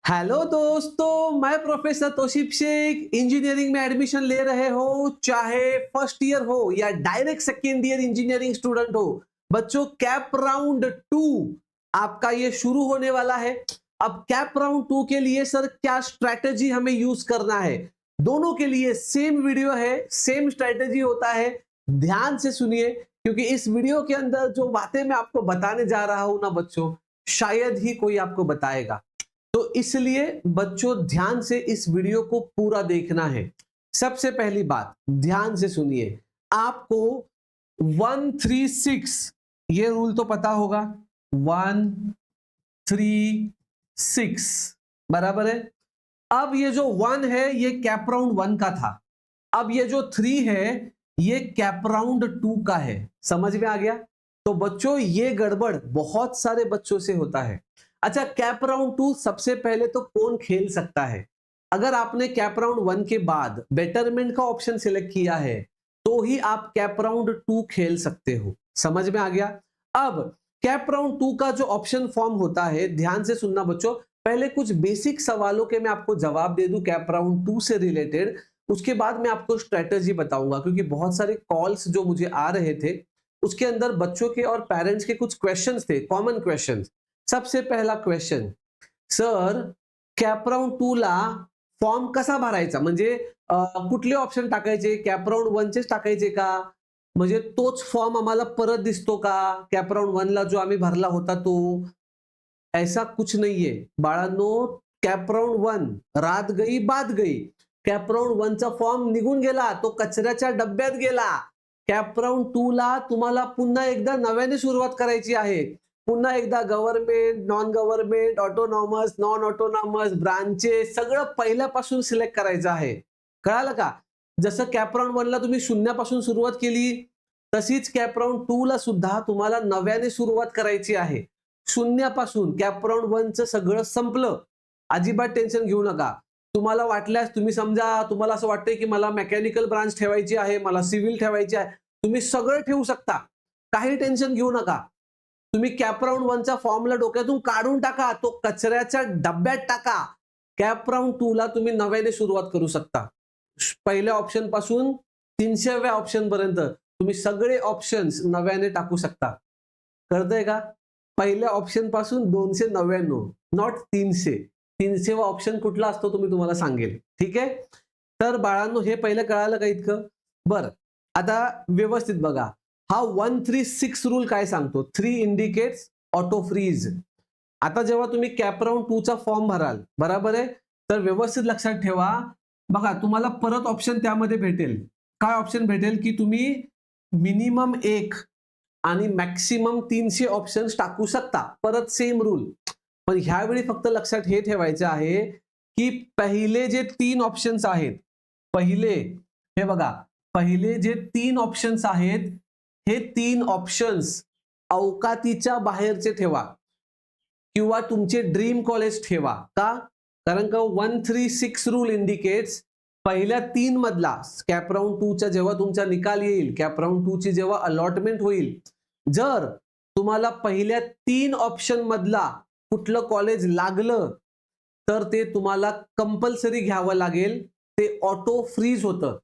Hello दोस्तों, मैं professor Tausif Shaikh. Engineering में एडमिशन ले रहे हो, चाहे फर्स्ट ईयर हो या direct second year engineering student हो, बच्चों कैप राउंड 2 आपका ये शुरू होने वाला है। अब कैप राउंड 2 के लिए सर क्या स्ट्रैटेजी हमें यूज करना है, दोनों के लिए सेम वीडियो है, सेम स्ट्रैटेजी होता है। ध्यान से सुनिए, क्योंकि इस वीडियो के अंदर जो बातें मैं आपको बताने जा रहा हूं ना बच्चों, शायद ही कोई आपको बताएगा। तो इसलिए बच्चों ध्यान से इस वीडियो को पूरा देखना है। सबसे पहली बात ध्यान से सुनिए, आपको 136 ये रूल तो पता होगा, 136 बराबर है। अब ये जो 1 है ये कैप राउंड 1 का था, अब ये जो 3 है ये कैप राउंड 2 का है। समझ में आ गया? तो बच्चों ये गड़बड़ बहुत सारे बच्चों से होता है। अच्छा, कैप राउंड 2 सबसे पहले तो कौन खेल सकता है? अगर आपने कैप राउंड 1 के बाद बेटरमेंट का ऑप्शन सिलेक्ट किया है तो ही आप कैप राउंड 2 खेल सकते हो। समझ में आ गया? अब कैप राउंड 2 का जो ऑप्शन फॉर्म होता है, ध्यान से सुनना बच्चों, पहले कुछ बेसिक सवालों के मैं आपको जवाब दे दूं कैप राउंड 2 से रिलेटेड, उसके बाद मैं आपको स्ट्रेटेजी बताऊंगा। क्योंकि बहुत सारे कॉल्स जो मुझे आ रहे थे उसके अंदर बच्चों के और पेरेंट्स के कुछ क्वेश्चंस थे, कॉमन क्वेश्चंस। सबसे पहला क्वेश्चन, सर कॅप राउंड 2 ला फॉर्म कसा भरायचा, म्हणजे कुठले ऑप्शन टाकायचे, कॅप राउंड 1 चेच टाकायचे का, म्हणजे तोच फॉर्म आम्हाला परत दिसतो का कॅप राउंड 1 ला जो आम्ही भरला होता तो? ऐसा कुछ नहीं है बाळांनो। कॅप राउंड 1 रात गई बात गई, कॅप राउंड 1 चा फॉर्म निघून गेला, तो कचऱ्याच्या डब्यात गेला। कॅप राउंड 2 ला तुम्हाला पुन्हा एकदा नव्याने सुरुवात करायची आहे। पुन्हा एकदा government, non government, autonomous, non autonomous, branches सगळं पहिल्यापासून सिलेक्ट करायचं आहे। कळालं का? जसं कॅप राउंड 1 ला तुम्ही शून्यापासून सुरुवात केली, तशीच कॅप राउंड 2 ला सुद्धा तुम्हाला नव्याने सुरुवात करायची आहे, शून्यापासून। कॅप राउंड 1 चं सगळं संपलं, अजिबात टेन्शन घेऊ नका। तुम्हाला वाटल्यास तुम्ही समजा तुम्हाला असं वाटतंय की मला मेकॅनिकल ब्रांच ठेवायची आहे, मला सिव्हिल ठेवायची आहे, तुम्ही सगळं ठेवू शकता, काही टेन्शन घेऊ नका। तुम्ही कॅप राउंड 1 चा फॉर्मला डोक्यातून काढून टाका, तो कचऱ्याच्या डब्यात टाका। कॅप राउंड 2 ला तुम्ही नव्याने सुरुवात करू शकता। पहिल्या ऑप्शन पासून 300व्या ऑप्शन पर्यंत तुम्ही सगळे ऑप्शन्स नव्याने टाकू शकता। कळतंय का? पहिल्या ऑप्शन पासून 299, नॉट 300। 300 वा ऑप्शन कुठला असतो तुम्ही तुम्हाला सांगेल, ठीक आहे? तर बाळांनो हे पहिलं कळालं का इतकं? बरं, आता व्यवस्थित बघा, हा 136 रूल काय सांगतो? 3 इंडिकेट्स ऑटो फ्रीज। आता जेव्हा तुम्ही कॅप राउंड 2 चा फॉर्म भराल, बरोबर आहे, तर व्यवस्थित लक्षात ठेवा बघा, तुम्हाला परत ऑप्शन त्यामध्ये भेटेल। काय ऑप्शन भेटेल की तुम्ही मिनिमम 1 आणि मॅक्सिमम 300 ऑप्शन्स टाकू शकता, परत सेम रूल। पण ह्यावेळी फक्त लक्षात हे ठेवायचं आहे की पहिले जे 3 ऑप्शन्स आहेत, पहिले हे बघा, पहिले जे 3 ऑप्शन्स आहेत, हे 3 ऑप्शन्स अवकातीच्या बाहेरचे ठेवा किंवा तुमचे ड्रीम कॉलेज ठेवा। का? कारण का 136 रूल इंडिकेट्स पहिल्या 3 मधला कॅप राउंड 2 चा जेव्हा तुमचा निकाल येईल, कॅप राउंड 2 ची जेव्हा अलॉटमेंट होईल, जर तुम्हाला पहिल्या 3 ऑप्शन मधला कुठलं कॉलेज लागलं तर ते तुम्हाला कंपल्सरी घ्यावं लागेल, ते ऑटो फ्रीज होतं।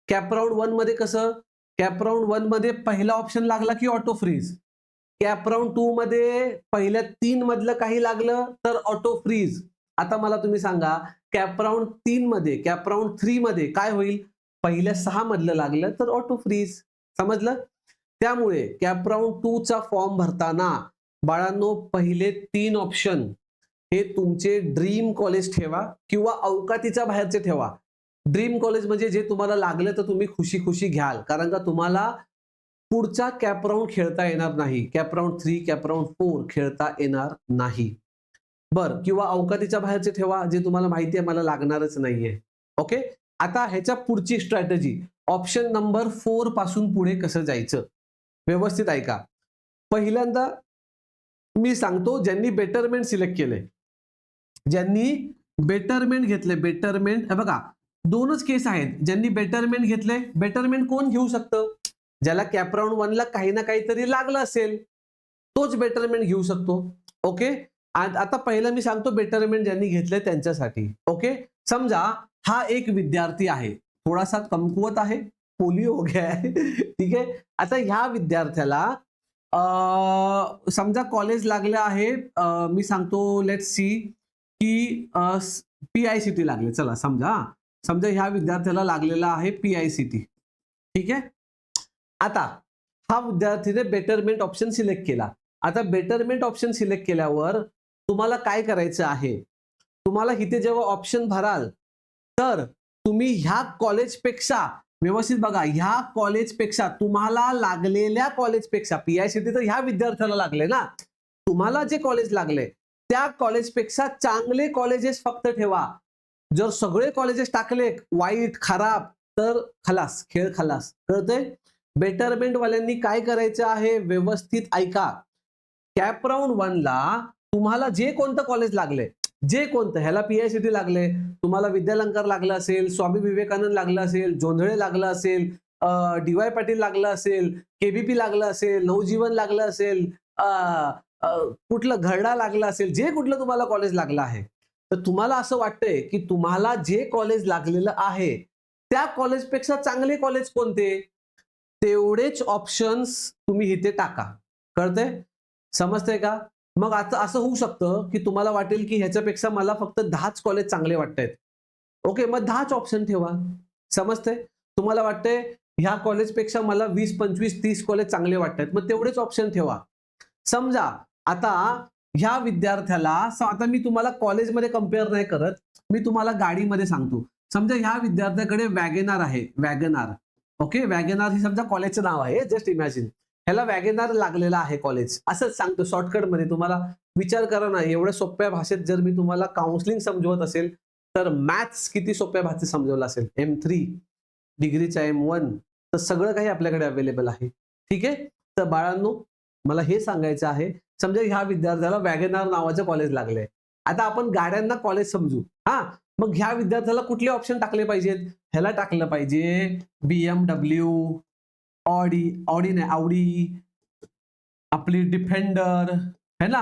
कॅप राउंड 1 मध्ये कसं, कॅप राउंड 1 मध्ये पहिला ऑप्शन लागला की ऑटो फ्रीज, कॅप राउंड 2 मध्ये पहिल्या 3 मधलं काही लागलं तर ऑटो फ्रीज। आता मला तुम्ही सांगा, कॅप राउंड 3 मध्ये, कॅप राउंड 3 मध्ये काय होईल? पहिल्या 6 मधलं लागलं तर ऑटो फ्रीज। समजलं? त्यामुळे कॅप राउंड 2 चा फॉर्म भरताना बाळांनो पहिले 3 ऑप्शन हे तुमचे ड्रीम कॉलेज ठेवा किंवा अवकातीच्या बाहेरचे ठेवा। ड्रीम कॉलेज म्हणजे जे तुम्हाला लागलं तर तुम्ही खुशी खुशी घ्याल, कारण का तुम्हाला पुढचा कॅप राउंड खेळता येणार नाही, कॅप राउंड 3, कॅप राउंड 4 खेळता येणार नाही। बर, किंवा अवकातीच्या बाहेरचे ठेवा जे तुम्हाला माहिती आहे मला लागणारच नाहीये। ओके, आता ह्याच्या पुढची स्ट्रॅटेजी, ऑप्शन नंबर 4 पासून पुढे कसं जायचं, व्यवस्थित ऐका। पहिल्यांदा मी सांगतो, ज्यांनी बेटरमेंट सिलेक्ट केले, ज्यांनी बेटरमेंट घेतले, बेटरमेंट हे बघा, दोनच केस आहेत। ज्यांनी बेटरमेंट घेतले, बेटरमेंट कोण घेऊ शकतं? ज्याला कॅप राउंड 1 ला काही ना काहीतरी लागलं असेल, तोच बेटरमेंट घेऊ शकतो। ओके, आता पहिलं मी सांगतो बेटरमेंट ज्यांनी घेतलंय त्यांच्यासाठी. ओके, समजा हा एक विद्यार्थी आहे, थोडासा कमकुवत आहे, पोलिओ हो गया है. ठीक आहे. आता ह्या विद्यार्थ्याला समजा कॉलेज लागलं आहे, मी सांगतो लेट्स सी की PICT लागले. चला समजा ह्या विद्यार्थ्याला लागलेला आहे PICT. ठीक आहे. आता हा विद्यार्थीने बेटरमेंट ऑप्शन सिलेक्ट केला. आता बेटरमेंट ऑप्शन सिलेक्ट केल्यावर तुम्हाला काय करायचं आहे, तुम्हाला इथे जेव्हा ऑप्शन भराल तर तुम्ही ह्या कॉलेजपेक्षा व्यवस्थित बघा, ह्या कॉलेजपेक्षा तुम्हाला लागलेल्या कॉलेजपेक्षा, PICT तर ह्या विद्यार्थ्याला लागले ना, तुम्हाला जे कॉलेज लागले त्या कॉलेजपेक्षा चांगले कॉलेजेस फक्त ठेवा. जर सगळे कॉलेजेस टाकले वाईट खराब तर खलास, खेळ खलास. कळतंय? बेटरमेंट वाल्यांनी काय करायचं आहे, व्यवस्थित ऐका. कॅप राऊंड 1 ला तुम्हाला जे कोणतं कॉलेज लागले, जे कोणतं, ह्याला PICT लागले, तुम्हाला विद्यालंकार लागलं असेल, स्वामी विवेकानंद लागलं असेल, जोंधळे लागलं असेल, DY पाटील लागलं असेल, KBP लागलं असेल, नवजीवन लागलं असेल, कुठलं घरडा लागलं असेल, जे कुठलं तुम्हाला कॉलेज लागलं आहे, तर तुम्हाला असं वाटतंय की तुम्हाला जे कॉलेज लागलेलं आहे त्या कॉलेजपेक्षा चांगले कॉलेज कोणते, तेवढेच ऑप्शन्स तुम्ही इथे टाका. कळतंय? समजतंय का? मग आता असं होऊ शकतं की तुम्हाला वाटेल की ह्याच्यापेक्षा मला फक्त 10च कॉलेज चांगले वाटतायत. ओके, मग 10च ऑप्शन ठेवा. समजतंय? तुम्हाला वाटतंय ह्या कॉलेजपेक्षा मला 20, 25, 30 कॉलेज चांगले वाटतायत, मग तेवढेच ऑप्शन ठेवा. समजा आता ह्या विद्यार्थ्याला, आता मी तुम्हाला कॉलेजमध्ये कम्पेअर नाही करत, मी तुम्हाला गाडीमध्ये सांगतो. समजा ह्या विद्यार्थ्याकडे वॅगनार आहे, वॅगनार. ओके, वॅगनार ही समजा कॉलेजचं नाव आहे, जस्ट इमॅजिन. ह्याला वॅगनार लागलेला आहे कॉलेज, असंच सांगतो शॉर्टकट मध्ये. तुम्हाला विचार करा ना, एवढ्या सोप्या भाषेत जर मी तुम्हाला काउन्सिलिंग समजवत असेल तर मॅथ्स किती सोप्या भाषेत समजवलं असेल. M3 डिग्रीचा M1, तर सगळं काही आपल्याकडे अवेलेबल आहे. ठीक आहे. तर बाळांनो, मला हे सांगायचं आहे, समजा ह्या विद्यार्थ्याला वॅगनार नावाचं कॉलेज लागलंय. आता आपण गाड्यांना कॉलेज समजू. हा, मग ह्या विद्यार्थ्याला कुठले ऑप्शन टाकले पाहिजेत, ह्याला टाकलं पाहिजे BMW, ऑडी नाही, आवडी, आपली डिफेंडर है ना,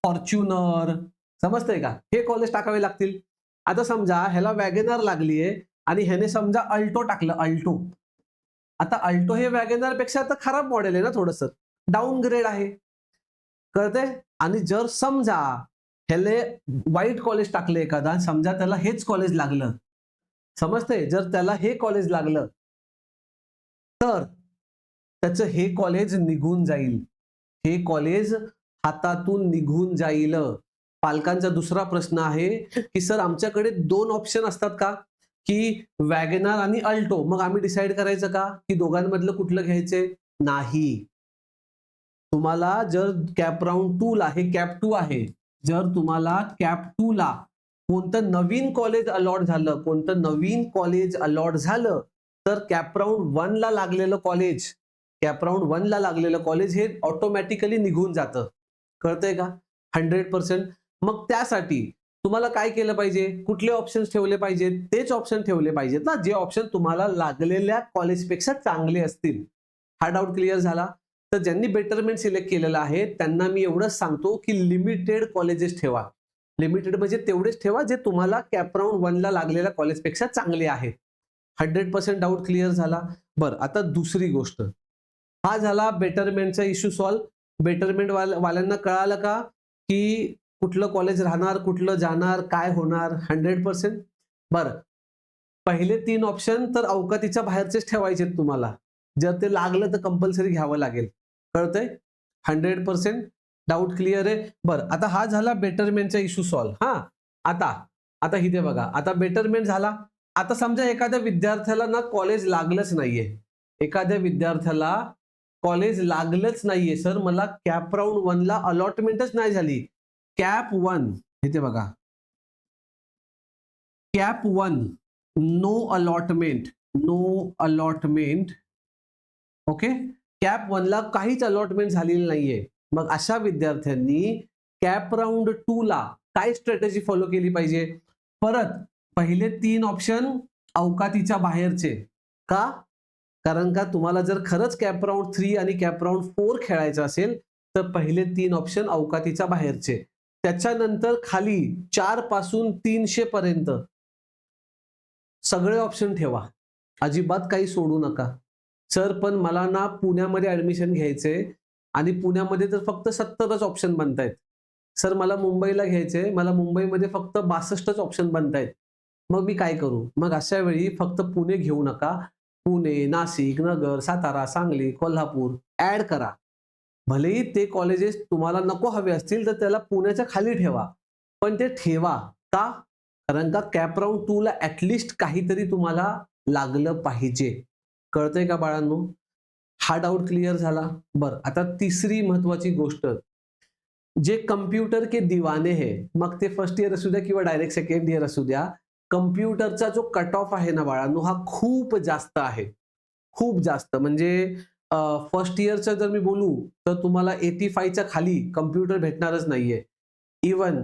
फॉर्च्युनर. समजतंय का? हे कॉलेज टाकावे लागतील. आता समजा ह्याला वॅगनार लागलीये आणि ह्याने समजा अल्टो टाकलं, अल्टो. आता अल्टो हे वॅगनार पेक्षा आता खराब मॉडेल आहे ना, थोडंसं डाऊनग्रेड आहे. कळतंय? आणि जर समजा ह्याले वाईट कॉलेज टाकले एखादा, समजा त्याला हेच कॉलेज लागलं, समजतंय? जर त्याला हे कॉलेज लागलं तर त्याचं हे कॉलेज निघून जाईल, हे कॉलेज हातातून निघून जाईल. पालकांचा दुसरा प्रश्न आहे की सर आमच्याकडे 2 ऑप्शन असतात का, की वॅगनार आणि अल्टो, मग आम्ही डिसाईड करायचं का की दोघांमधलं कुठलं घ्यायचंय? नाही. तुम्हाला जर कॅप राऊंड 2 ला, हे कॅप 2 आहे, जर तुम्हाला कॅप 2 ला कोणतं नवीन कॉलेज अलॉट झालं, कोणतं नवीन कॉलेज अलॉट झालं, तर कॅप राऊंड 1 ला लागलेलं कॉलेज, कॅप राऊंड 1 ला लागलेलं कॉलेज हे ऑटोमॅटिकली निघून जातं. कळतंय का? 100%. मग त्यासाठी तुम्हाला काय केलं पाहिजे, कुठले ऑप्शन्स ठेवले पाहिजेत, तेच ऑप्शन ठेवले पाहिजेत ना, जे ऑप्शन तुम्हाला लागलेल्या कॉलेजपेक्षा चांगले असतील. हा डाऊट क्लिअर झाला? तर ज्यांनी बेटरमेंट सिलेक्ट केलेलं आहे त्यांना मी एवढंच सांगतो की लिमिटेड कॉलेजेस ठेवा. लिमिटेड म्हणजे तेवढेच ठेवा जे तुम्हाला कॅप राऊंड 1 ला लागलेल्या कॉलेजपेक्षा चांगले आहेत. 100% डाऊट क्लिअर झाला? बरं, आता दुसरी गोष्ट, हा झाला बेटरमेंटचा इश्यू सॉल्व. बेटरमेंट वाल्यांना कळालं का की कुठलं कॉलेज राहणार, कुठलं जाणार, काय होणार? 100%. बरं, पहिले 3 ऑप्शन तर अवकातीच्या बाहेरचेच ठेवायचे तुम्हाला. जर ते लागलं तर कंपल्सरी घ्यावं लागेल. कळतंय? 100% डाऊट क्लिअर आहे? बरं, आता हा झाला बेटरमेंटचा इश्यू सॉल्व. हा, आता इथे बघा, आता बेटरमेंट झाला. आता समजा एखाद्या विद्यार्थ्याला ना कॉलेज लागलंच नाहीये, एखाद्या विद्यार्थ्याला कॉलेज लागलंच नाहीये, सर मला कॅप राऊंड 1 ला अलॉटमेंटच नाही झाली. कॅप 1 इथे बघा, CAP 1 no allotment, no allotment. Okay, CAP 1 ला काहीच अलॉटमेंट झालेली नाहीये. मग अशा विद्यार्थ्यांनी कॅप राऊंड 2 ला काय स्ट्रॅटेजी फॉलो केली पाहिजे? परत पहिले 3 ऑप्शन अवकातीच्या बाहेरचे. का? कारण का तुम्हाला जर खरंच कॅप राऊंड 3 आणि कॅप राऊंड 4 खेळायचं असेल तर पहिले 3 ऑप्शन अवकातीच्या बाहेरचे. त्याच्यानंतर खाली 4 पासून 300 पर्यंत सगळे ऑप्शन ठेवा, अजिबात काही सोडू नका. सर पण मला ना पुण्यामध्ये ऍडमिशन घ्यायचंय आणि पुण्यामध्ये तर फक्त 70च ऑप्शन बनतायत. सर मला मुंबईला घ्यायचंय, मला मुंबईमध्ये फक्त 62च ऑप्शन बनतायत. मग मी काय करू? मग अशा वेळी फक्त पुणे घेऊ नका. पुणे, नाशिक, नगर, सातारा, सांगली, कोल्हापूर ऍड करा. भलेही ते कॉलेजेस तुम्हाला नको हवे असतील तर त्याला पुण्याच्या खाली ठेवा. पण ते ठेवा. का? कारण का कॅप राउंड 2 ला ऍटलिस्ट काहीतरी तुम्हाला लागलं पाहिजे. कळतंय का बाळांनो? हा डाऊट क्लिअर झाला? बरं, आता तिसरी महत्वाची गोष्ट, जे कंप्यूटर के दीवाने हैं, मग ते फर्स्ट इयर असू द्या किंवा डायरेक्ट सेकंड इयर असू द्या, कम्प्युटरचा जो कट ऑफ आहे ना बाळांनो, हा खूप जास्त आहे. खूप जास्त म्हणजे फर्स्ट इयरचं जर मी बोलू तर तुम्हाला 85च्या खाली कम्प्युटर भेटणारच नाहीये. इवन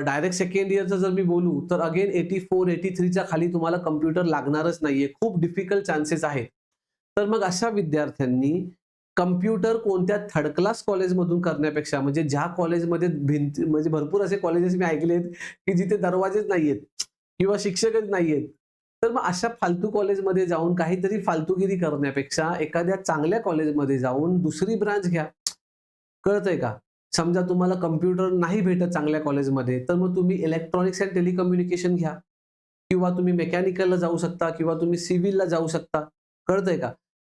डायरेक्ट सेकंड इयरचं जर मी बोलू तर अगेन 84-83च्या खाली तुम्हाला कम्प्युटर लागणारच नाहीये. खूप डिफिकल्ट चान्सेस आहेत. तर मग अशा विद्यार्थ्यांनी कम्प्युटर कोणत्या थर्ड क्लास कॉलेजमधून करण्यापेक्षा, म्हणजे ज्या कॉलेजमध्ये भिंती म्हणजे भरपूर असे कॉलेजेस मी ऐकलेत की जिथे दरवाजेच नाहीयेत किंवा शिक्षकच नाहीयेत. तर मग अशा फालतू कॉलेजमध्ये जाऊन काहीतरी फालतूगिरी करण्यापेक्षा एखाद्या चांगल्या कॉलेजमध्ये जाऊन दुसरी ब्रांच घ्या. कळतंय का? समजा तुम्हाला कम्प्युटर नाही भेटत चांगल्या कॉलेजमध्ये, तर मग तुम्ही इलेक्ट्रॉनिक्स अँड टेलिकम्युनिकेशन घ्या किंवा तुम्ही मेकॅनिकलला जाऊ शकता किंवा तुम्ही सिव्हिलला जाऊ शकता. कळतंय का?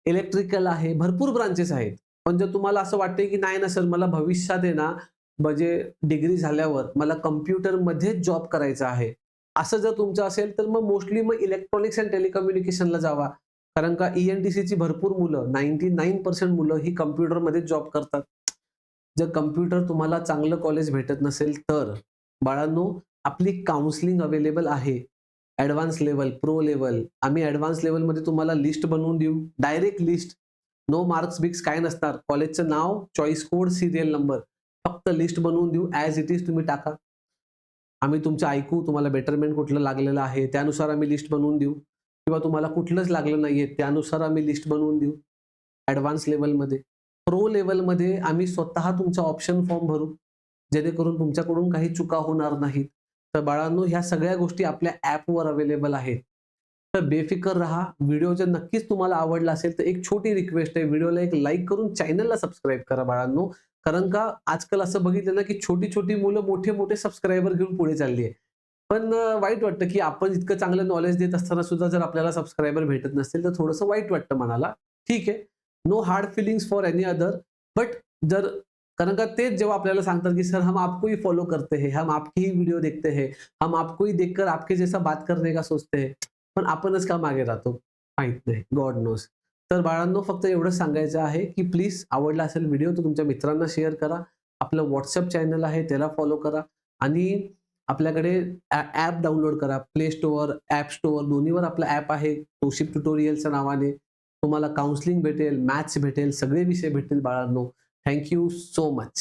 इलेक्ट्रिकल आहे, भरपूर ब्रांचेस आहेत. पण जर तुम्हाला असं वाटतंय की नाही ना सर मला भविष्यात आहे ना, म्हणजे डिग्री झाल्यावर मला कम्प्युटरमध्येच जॉब करायचा आहे, असं जर तुमचं असेल तर मग मोस्टली मग इलेक्ट्रॉनिक्स अँड टेलिकम्युनिकेशनला जावा. कारण का ENTCची भरपूर मुलं, 99% मुलं ही कम्प्युटरमध्ये जॉब करतात. जर कम्प्युटर तुम्हाला चांगलं कॉलेज भेटत नसेल तर बाळांनो, आपली काउन्सिलिंग अवेलेबल आहे. Advance level, pro level. आम्ही ॲडव्हान्स लेव्हलमध्ये तुम्हाला लिस्ट बनवून देऊ. Direct list. नो मार्क्स बिक्स काय नसणार. कॉलेजचं नाव, चॉईस कोड, सीरियल नंबर. फक्त लिस्ट बनवून देऊ. ॲज इट इज तुम्ही टाका. आम्ही तुमचं ऐकू, तुम्हाला बेटरमेंट कुठलं लागलेलं आहे त्यानुसार आम्ही लिस्ट बनवून देऊ किंवा तुम्हाला कुठलंच लागलं नाहीये त्यानुसार आम्ही लिस्ट बनवून देऊ. ॲडव्हान्स लेव्हलमध्ये. प्रो लेव्हलमध्ये आम्ही स्वतः तुमचा ऑप्शन फॉर्म भरू, जेणेकरून तुमच्याकडून काही चुका होणार नाहीत. तर बाळांनो, ह्या सगळ्या गोष्टी आपल्या ॲपवर अवेलेबल आहेत. तर बेफिकर राहा. व्हिडिओ जर नक्कीच तुम्हाला आवडला असेल तर एक छोटी रिक्वेस्ट आहे, व्हिडिओला एक लाईक करून चॅनलला सबस्क्राईब करा बाळांनो. कारण का आजकाल असं बघितलं ना की छोटी छोटी मुलं मोठे मोठे सबस्क्रायबर घेऊन पुढे चालली आहे. पण वाईट वाटतं की आपण इतकं चांगलं नॉलेज देत असताना सुद्धा जर आपल्याला सबस्क्रायबर भेटत नसतील तर थोडंसं वाईट वाटतं मनाला. ठीक आहे. No hard feelings for any other. But जर, कारण का तेच जेव्हा आपल्याला सांगतात की सर हम आपको ही फॉलो करते हैं, हम आपकी ही व्हिडिओ देखते हैं, हम आपको ही देखकर आपके जैसा बात करने का सोचते हैं, पण आपणच का मागे राहतो माहित नाही. God knows. तर बाळांनो, फक्त एवढंच सांगायचं आहे की प्लीज आवडला असेल व्हिडिओ तर तुमच्या मित्रांना शेअर करा. आपलं व्हॉट्सअप चॅनल आहे त्याला फॉलो करा आणि आपल्याकडे ॲप डाउनलोड करा. प्ले स्टोअर, ॲप स्टोअर दोन्हीवर आपला ॲप आहे तोशिक ट्युटोरियलच्या नावाने. तुम्हाला काउन्सिलिंग भेटेल, मॅथ्स भेटेल, सगळे विषय भेटतील बाळांनो. Thank you so much.